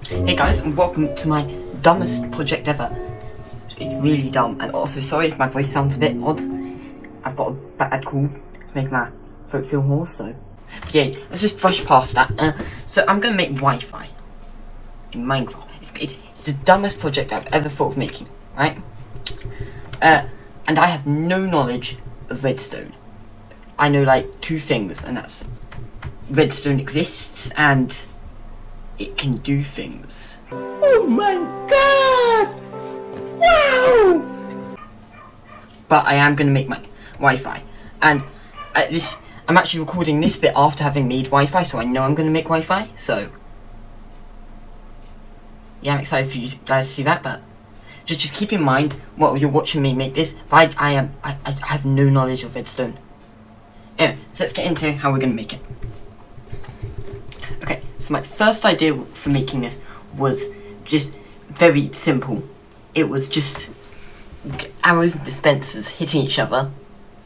Hey guys, and welcome to my dumbest project ever. It's really dumb, and also sorry if my voice sounds a bit odd. I've got a bad cold to make my throat feel hoarse, so... But yeah, let's just brush past that. So I'm gonna make Wi-Fi in Minecraft. It's the dumbest project I've ever thought of making, right? And I have no knowledge of redstone. I know like two things, and that's redstone exists and it can do things. Oh my god! Wow! But I am gonna make my Wi-Fi, and I'm actually recording this bit after having made Wi-Fi, so I know I'm gonna make Wi-Fi. So yeah, I'm excited for you guys to see that. But just keep in mind while you're watching me make this. But I have no knowledge of redstone. Anyway, so let's get into how we're gonna make it. Okay, so my first idea for making this was just very simple. It was just arrows and dispensers hitting each other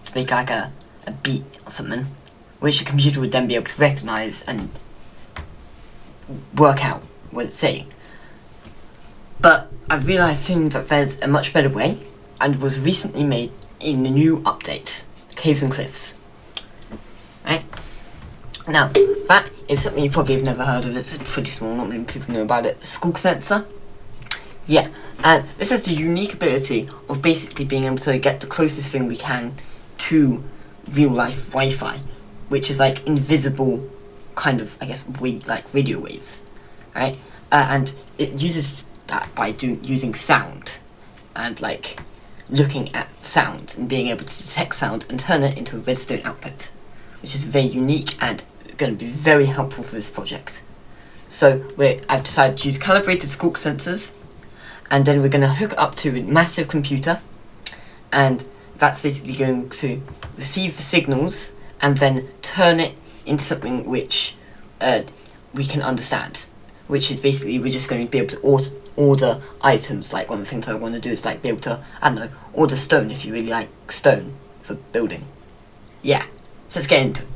to make like a beat or something, which the computer would then be able to recognize and work out what it's saying. But I realized soon that there's a much better way, and was recently made in the new update, Caves and Cliffs. Right? Now, that is something you probably have never heard of. It's pretty small, not many people know about it. School sensor. Yeah, and this has the unique ability of basically being able to get the closest thing we can to real life Wi-Fi, which is like invisible kind of, I guess, like radio waves, right? And it uses that by using sound and like looking at sound and being able to detect sound and turn it into a redstone output, which is very unique and going to be very helpful for this project. So I've decided to use calibrated squawk sensors, and then we're going to hook it up to a massive computer, and that's basically going to receive the signals and then turn it into something which we can understand, which is basically we're just going to be able to order items. Like one of the things I want to do is like be able to, I don't know, order stone if you really like stone for building. Yeah, so let's get into it.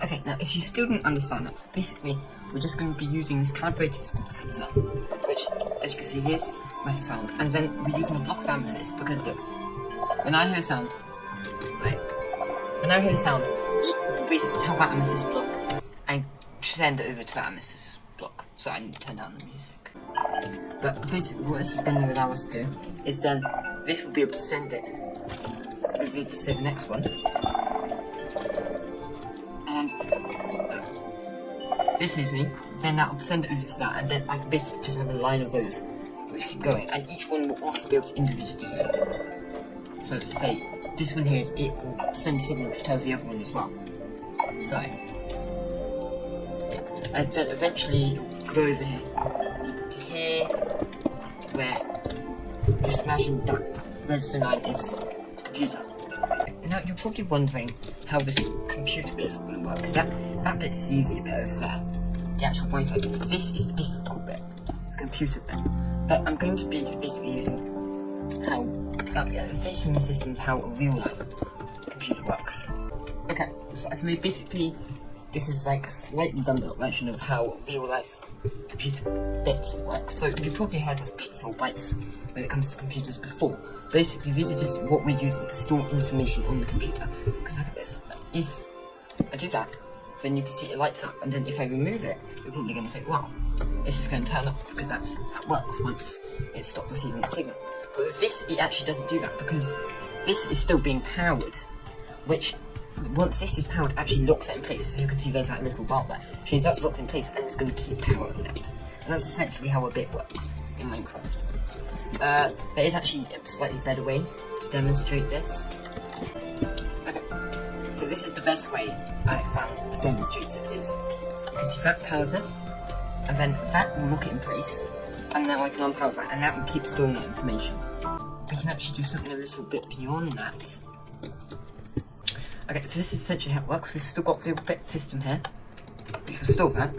Okay, now if you still didn't understand that, basically we're just going to be using this calibrated squawk sensor, which, as you can see, here's my sound, and then we're using a block of amethyst because look, when I hear sound, right, when I hear the sound, it will basically tell that amethyst block and send it over to that amethyst block. So I need to turn down the music. But basically what this is going to allow us to do is then this will be able to send it over to say the next one. And this is me, then that will send it over to that, and then I can basically just have a line of those which keep going, and each one will also be able to individually hear. So say this one here, it will send a signal which tells the other one as well. So yeah. And then eventually it will go over here to here, where just imagine that redstone line is the computer. Now you're probably wondering how this computer bit is going to work, because that bit's the easy bit over there, the actual Wi-Fi bit. This is the difficult bit, the computer bit. But I'm going to be basically using how, facing the system to how a real life computer works. Okay, so I've made basically, this is like a slightly dumbed up version of how real life computer bits work. So you've probably heard of bits or bytes when it comes to computers before. Basically, these are just what we're using to store information on the computer. Because look at this, if I do that, then you can see it lights up, and then if I remove it, you're probably going to think, wow, it's just going to turn off, because that works once it stopped receiving the signal. But with this, it actually doesn't do that, because this is still being powered, which, once this is powered, actually locks it in place. So you can see there's that little bar there, which means that's locked in place, and it's going to keep powering it. And that's essentially how a bit works in Minecraft. There is actually a slightly better way to demonstrate this. Okay, so this is the best way I found to demonstrate it is, you can see that powers it, and then that will lock it in place, and now I can unpower that, and that will keep storing that information. We can actually do something a little bit beyond that. Okay, so this is essentially how it works. We've still got the bit system here, which will store that,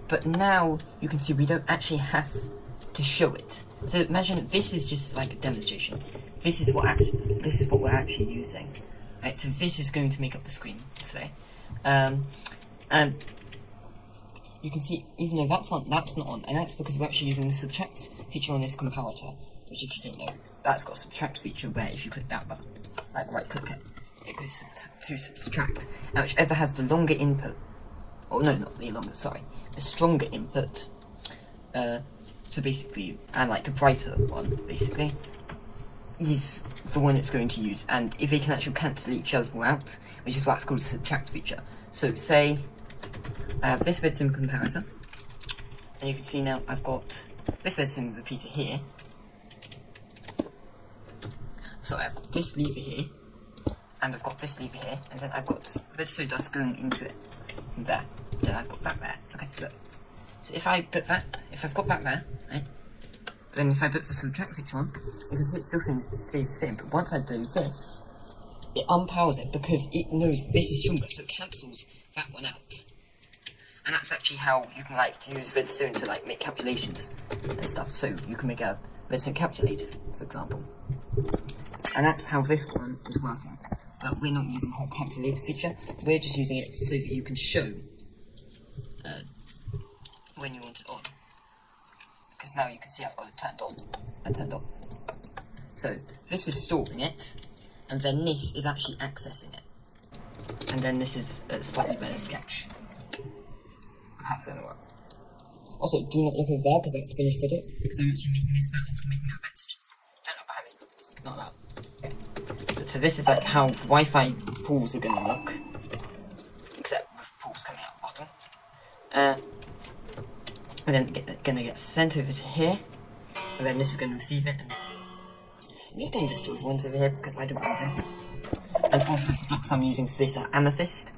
but now you can see we don't actually have to show it. So imagine this is just like a demonstration. This is what we're actually using. Right, so this is going to make up the screen today. And you can see, even though that's not on, and that's because we're actually using the subtract feature on this comparator, which if you don't know, that's got a subtract feature where if you click that button, like right click it, it goes to subtract, and whichever has the longer input, or no, not the longer, sorry, the stronger input, so basically, and like the brighter one, basically, is the one it's going to use, and if they can actually cancel each other out, which is what's called a subtract feature. So say I have this redstone comparator, and you can see now I've got this redstone repeater here. So I've got this lever here, and I've got this lever here, and then I've got redstone dust going into it from there. Then I've got that there. Okay, look. So if I put that, if I've got that there, right, then if I put the subtract feature on, you can see it still stays the same, but once I do this, it unpowers it because it knows this is stronger, so it cancels that one out. And that's actually how you can like use redstone to like make calculations and stuff. So you can make a redstone calculator, for example. And that's how this one is working. But we're not using the whole calculator feature. We're just using it so that you can show when you want it on. Because now you can see I've got it turned on and turned off. So this is storing it, and then this is actually accessing it. And then this is a slightly better sketch of how it's going to work. Also, do not look over there because that's the finished video, because I'm actually making this better for making that better. Don't look behind me. It's not that. Okay. But so this is like how Wi-Fi pools are going to look, except with pools coming out bottom. And then going to get sent over to here, and then this is going to receive it, and I'm just going to destroy the ones over here because I don't want them. And also the blocks I'm using for this are amethyst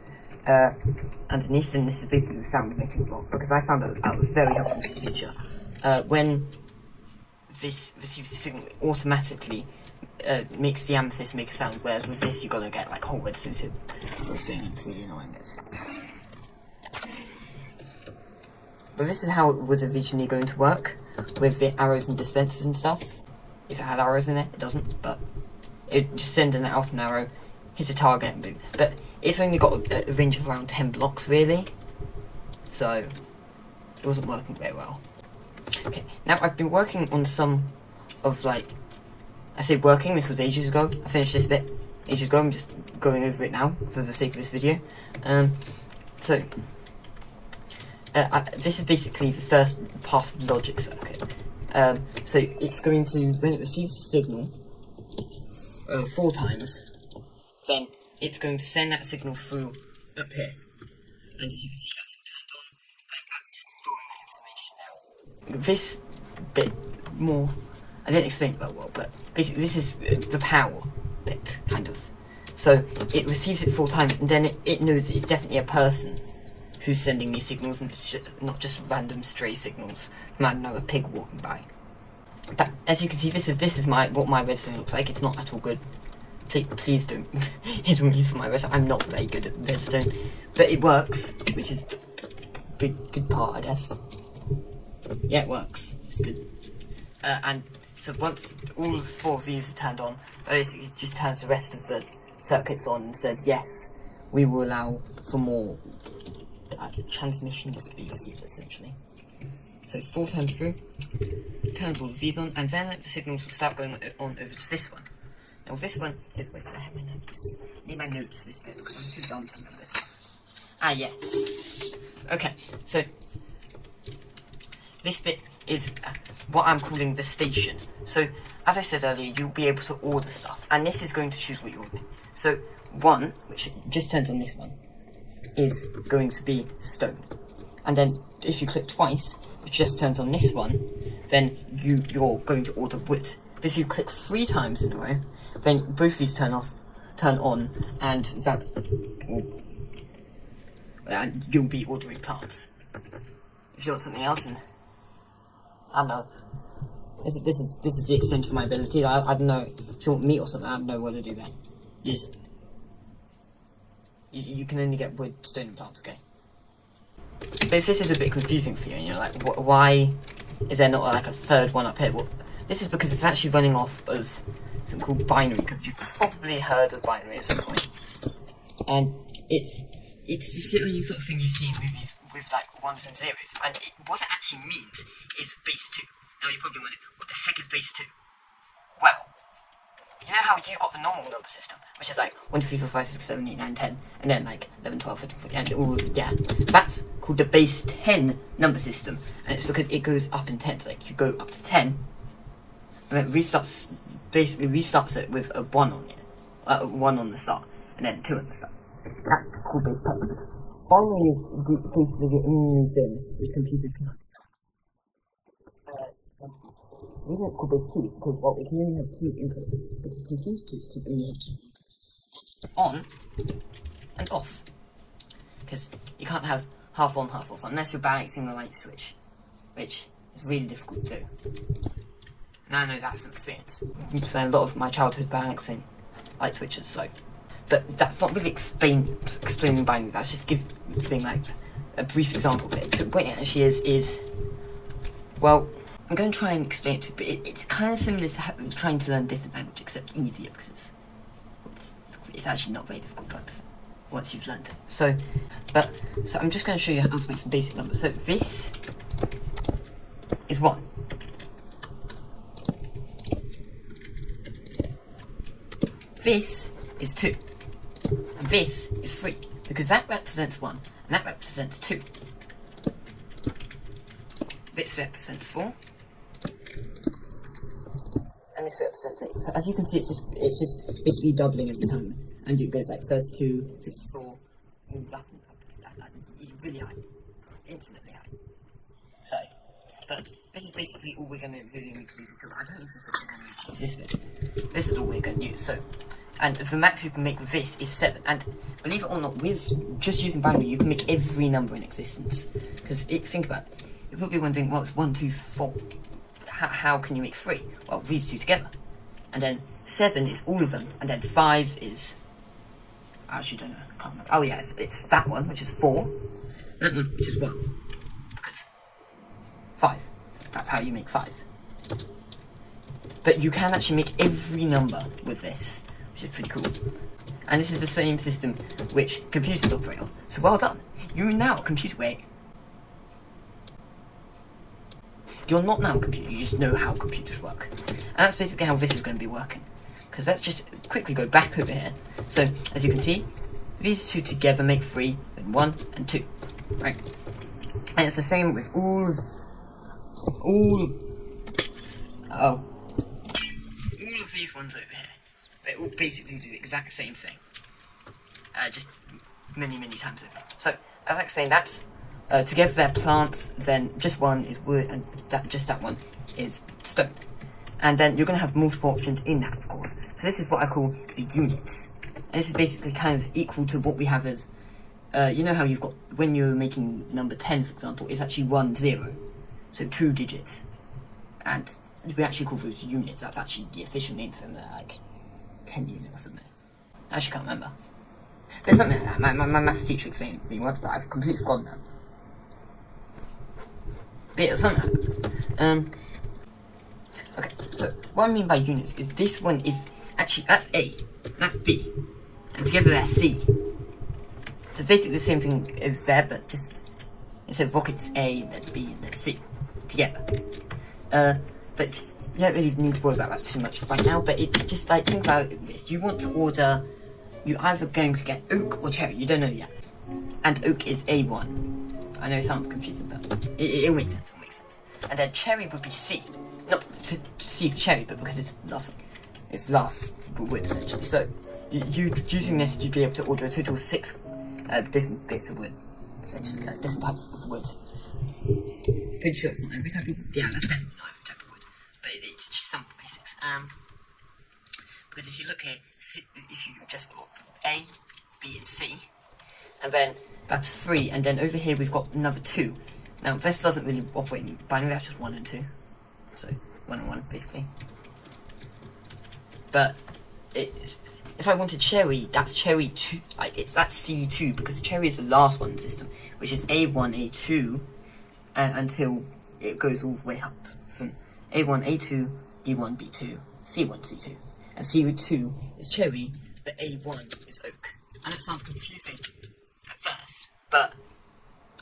underneath, and this is basically the sound emitting block because I found that a very helpful feature. When this receives the signal, it automatically makes the amethyst make a sound, whereas with this you've got to get like whole redstone thing. It's really annoying. But this is how it was originally going to work, with the arrows and dispensers and stuff. If it had arrows in it, it doesn't, but it just sends out an arrow, hit a target and boom. But it's only got a range of around 10 blocks really, so it wasn't working very well. Okay, now I've been working on some of like, I say working, this was ages ago, I finished this bit ages ago, I'm just going over it now for the sake of this video. This is basically the first part of the logic circuit. So it's going to, when it receives a signal 4 times, then it's going to send that signal through up here. And as you can see, that's all turned on, and that's just storing that information out. This bit more, I didn't explain it very well, but basically this is the power bit, kind of. So it receives it 4 times, and then it knows it's definitely a person who's sending these signals, and it's not just random stray signals from, I don't know, a pig walking by. But as you can see, this is what my redstone looks like. It's not at all good. Please don't hit on me for my redstone. I'm not very good at redstone, but it works, which is the good part, I guess. Yeah, it works. It's good. And so once all 4 of these are turned on, basically it just turns the rest of the circuits on and says yes, we will allow for more transmission must be received essentially. So 4 times through, turns all of these on, and then the signals will start going on over to this one. Now this one is, wait, I have my notes. I need my notes for this bit because I'm too dumb to remember this. Ah yes. Okay, so this bit is what I'm calling the station. So as I said earlier, you'll be able to order stuff, and this is going to choose what you order. So 1, which just turns on this one, is going to be stone, and then if you click twice, which just turns on this one, then you're going to order wood. But if you click 3 times in a row, then both these turn on, and that and you'll be ordering plants. If you want something else, then I don't know. This is the extent of my ability. I don't know. If you want meat or something, I don't know what to do then. You can only get wood, stone, and plants, okay? But if this is a bit confusing for you, and you're like, why is there not like a 3rd one up here? Well, this is because it's actually running off of something called binary code. You've probably heard of binary at some point. And it's the silly sort of thing you see in movies with with like ones and zeros, and what it actually means is base 2. Now you're probably wondering, what the heck is base 2? Well, you know how you've got the normal number system, which is like 1, 2, 3, 4, 5, 6, 7, 8, 9, 10, and then like 11, 12, 13, 14, and all, yeah. That's called the base 10 number system, and it's because it goes up in 10, so like you go up to 10, and it basically restarts it with a 1 on it, 1 on the start, and then 2 on the start. That's called base 10. Binary is basically the only thing which computers can understand. The reason it's called base 2 is because, well, it can only have 2 inputs, because computers can only have 2 inputs. It's on and off. Because you can't have half on, half off, unless you're balancing the light switch, which is really difficult to do. And I know that from experience. I've spent a lot of my childhood balancing light switches, so. But that's not really explaining binary, that's just giving like a brief example of it. So what it actually is, well, I'm going to try and explain it to you, but it's kind of similar to trying to learn a different language, except easier, because it's actually not very difficult to understand once you've learned it. So I'm just going to show you how to make some basic numbers. So this is 1. This is 2. And this is 3, because that represents 1, and that represents 2. This represents 4. And this represents 8. So as you can see, it's just basically doubling every time. And it goes like 32, 64, all that. It's really high. Infinitely high. So, but this is basically all we're going to really need to use until I don't even think we're going to use this bit. This is all we're going to use. So, and the max you can make with this is 7. And believe it or not, with just using binary, you can make every number in existence. Because think about it. You're probably wondering, well, it's 1, 2, 4. How can you make 3? Well, these two together. And then 7 is all of them. And then 5 is... I actually don't know. I can't remember. Oh, yeah, it's that one, which is 4. That one, which is 1. Because 5. That's how you make 5. But you can actually make every number with this, which is pretty cool. And this is the same system which computers operate on. So well done. You're now a computer where... You're not now a computer, you just know how computers work. And that's basically how this is going to be working. Because let's just quickly go back over here. So, as you can see, these two together make 3, and 1, and 2. Right? And it's the same with all of these ones over here. They all basically do the exact same thing. Just many, many times over. So, as I explained, that's together they're plants, then just one is wood, and just that one is stone. And then you're going to have multiple options in that, of course. So this is what I call the units. And this is basically kind of equal to what we have as, you know how you've got, when you're making number 10, for example, it's actually 1, 0. So 2 digits. And we actually call those units. That's actually the official name for them, like 10 unit or something. I actually can't remember. There's something like that. My maths teacher explained it to me once, but I've completely forgotten that. But yeah, something like that. Okay, so what I mean by units is this one is actually, that's A, that's B, and together they're C. So basically the same thing as there, but just instead of rockets A, then B, and then C, together. But just, you don't really need to worry about that too much right now, but it just like, think about this. You want to order, you're either going to get oak or cherry, you don't know yet. And oak is A1. I know it sounds confusing, but it'll make sense, And then cherry would be C. Not to C for cherry, but because it's last wood, essentially. So, using this, you'd be able to order a total of 6 different bits of wood, essentially, different types of wood. Pretty sure it's not every type of wood. Yeah, that's definitely not every type of wood, but it's just some basics. Because if you look here, if you just got A, B, and C, and then that's 3, and then over here we've got another 2. Now, this doesn't really operate in binary, that's just 1 and 2. So, 1 and 1, basically. But, if I wanted cherry, that's cherry 2, that's C2, because cherry is the last one in the system, which is A1, A2, until it goes all the way up. From A1, A2, B1, B2, C1, C2. And C2 is cherry, but A1 is oak. I know it sounds confusing at first, but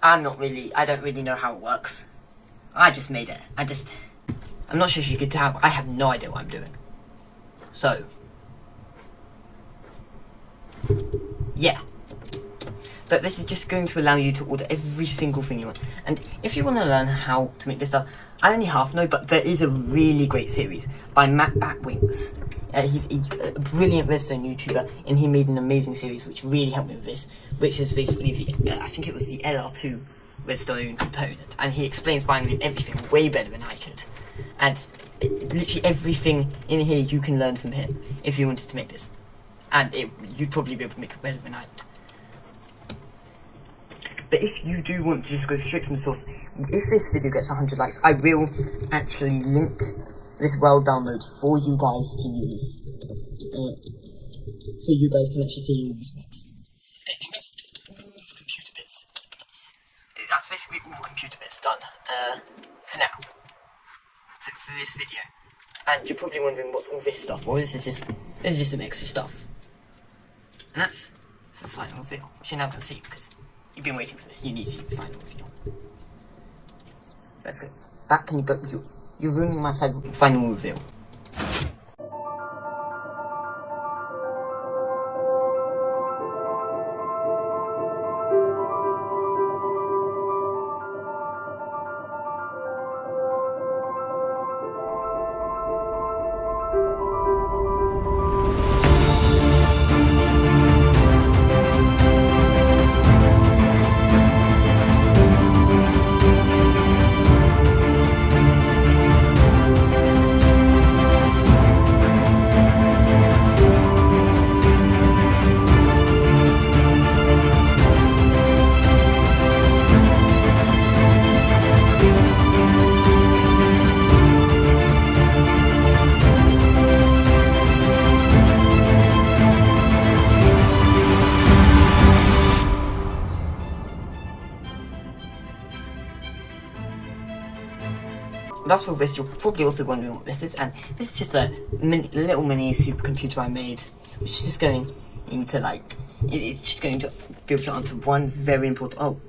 I don't really know how it works. I just made it. I'm not sure if you could tell, but I have no idea what I'm doing. So, yeah. But this is just going to allow you to order every single thing you want. And if you want to learn how to make this stuff, I only half know, but there is a really great series by Matt Batwings. He's a brilliant redstone YouTuber, and he made an amazing series which really helped me with this, which is basically I think it was the LR2 redstone component, and he explains finally everything way better than I could. And literally everything in here you can learn from him if you wanted to make this. And you'd probably be able to make it better than I would. But if you do want to just go straight from the source, if this video gets 100 likes, I will actually link this well download for you guys to use. So you guys can actually see all the specs. That's all the computer bits. That's basically all the computer bits done for now. So for this video. And you're probably wondering what's all this stuff. Well, this is just some extra stuff. And that's the final reveal, which you're now going to see because you've been waiting for this. You need to see the final reveal. Let's go. Back, can you go? You're ruining my final reveal. After all this, you're probably also wondering what this is, and this is just a little mini supercomputer I made, which is just going into it's just going to be able to answer one very important. Oh,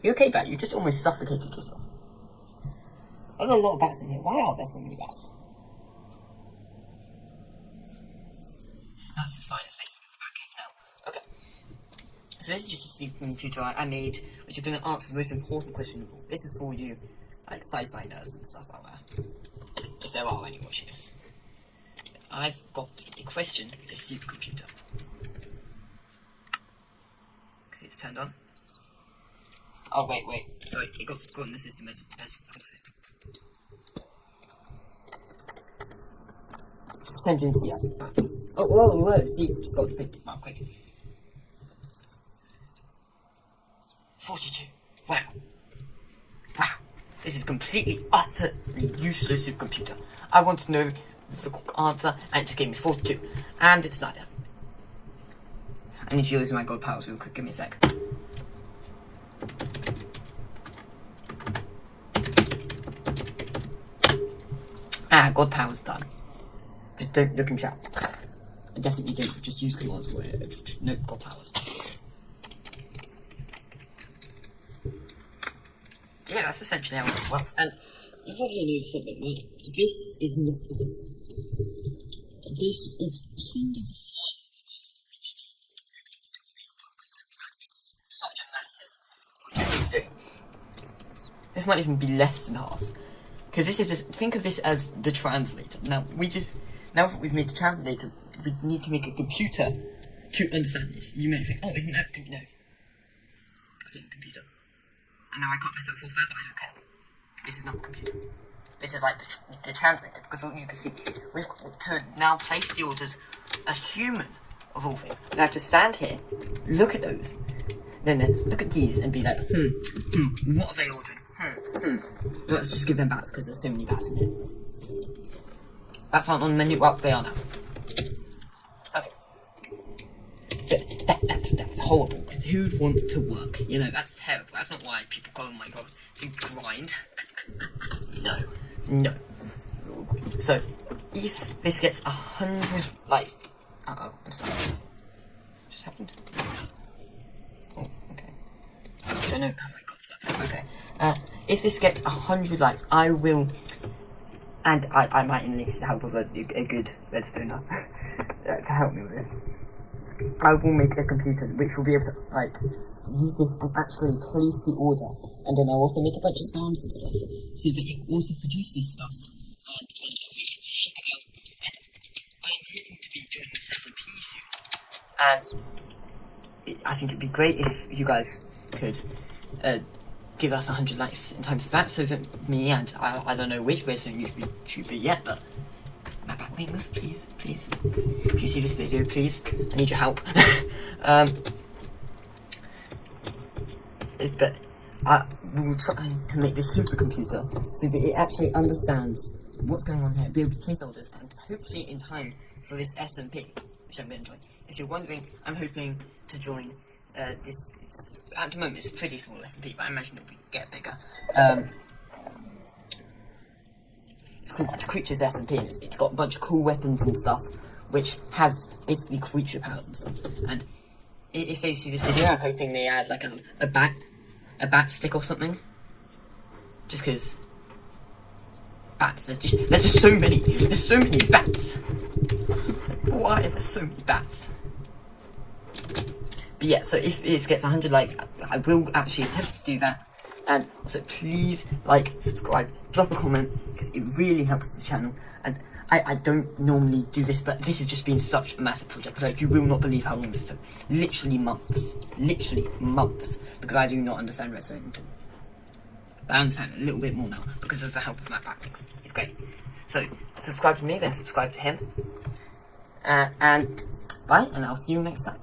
you okay, Bat? You just almost suffocated yourself. There's a lot of bats in here. Why are there so many bats? That's fine. It's basically the bat cave now. Okay. So this is just a supercomputer I made, which is going to answer the most important question of all. This is for you. Like sci-fi nerds and stuff out there, if there are any watching this. I've got a question for this supercomputer. Because it's turned on. Oh wait, sorry, it got in the system as the whole system. Pretend you didn't see that. Oh, whoa, see, just got to pick it up quick. 42. Wow. This is completely, utterly useless supercomputer. I want to know the answer, and it just gave me 42. And it's neither. I need to use my god powers real quick, give me a sec. God powers done. Just don't look and chat. I definitely don't just use commands where no god powers. Yeah, that's essentially how this works. And you probably noticed something, right? This is not done. This is kind of it's such a massive thing. This might even be less than half. Because this is think of this as the translator. Now that we've made the translator, we need to make a computer to understand this. You may think, oh, isn't that good? No. That's not the computer. I know I cut myself off there, but I don't care. This is not the computer. This is like the translator, because all you can see, we've got to now place the orders. A human, of all things, we have to stand here, look at those, then look at these and be like, what are they ordering? Let's just give them bats, because there's so many bats in here. Bats aren't on the menu. Well, they are now. Okay. But that's horrible, because who'd want to work? You know, that's terrible. That's not why people go, oh my god, to grind. No. So, if this gets 100 likes... I'm sorry. What just happened? Oh, okay. I know. Oh my god, stop. Okay. If this gets 100 likes, I will, and I might enlist the help of a good redstoner to help me with this. I will make a computer which will be able to like use this and actually place the order, and then I'll also make a bunch of farms and stuff so that it auto produces stuff and then we can ship it out. And I'm hoping to be joining this SMP soon, and I think it'd be great if you guys could give us 100 likes in time for that, so that me and I don't know which version you should be yet, but my back wings, please. If you see this video, please, I need your help. But I will try to make this supercomputer so that it actually understands what's going on here, be able to place orders, and hopefully in time for this SMP, which I'm going to join. If you're wondering, I'm hoping to join this. At the moment, it's a pretty small SMP, but I imagine it'll get bigger. It's called Creatures SMP, and it's got a bunch of cool weapons and stuff, which have basically creature powers and stuff. And if they see this video, I'm hoping they add like a bat stick or something. Just because bats, there's just so many bats. Why are there so many bats? But yeah, so if this gets 100 likes, I will actually attempt to do that. And also, please like, subscribe, drop a comment, because it really helps the channel. And I don't normally do this, but this has just been such a massive project. Like, you will not believe how long this took. Literally months, because I do not understand redstone at all. But I understand a little bit more now because of the help of my backlinks. It's great. So subscribe to me, then subscribe to him, and bye. And I'll see you next time.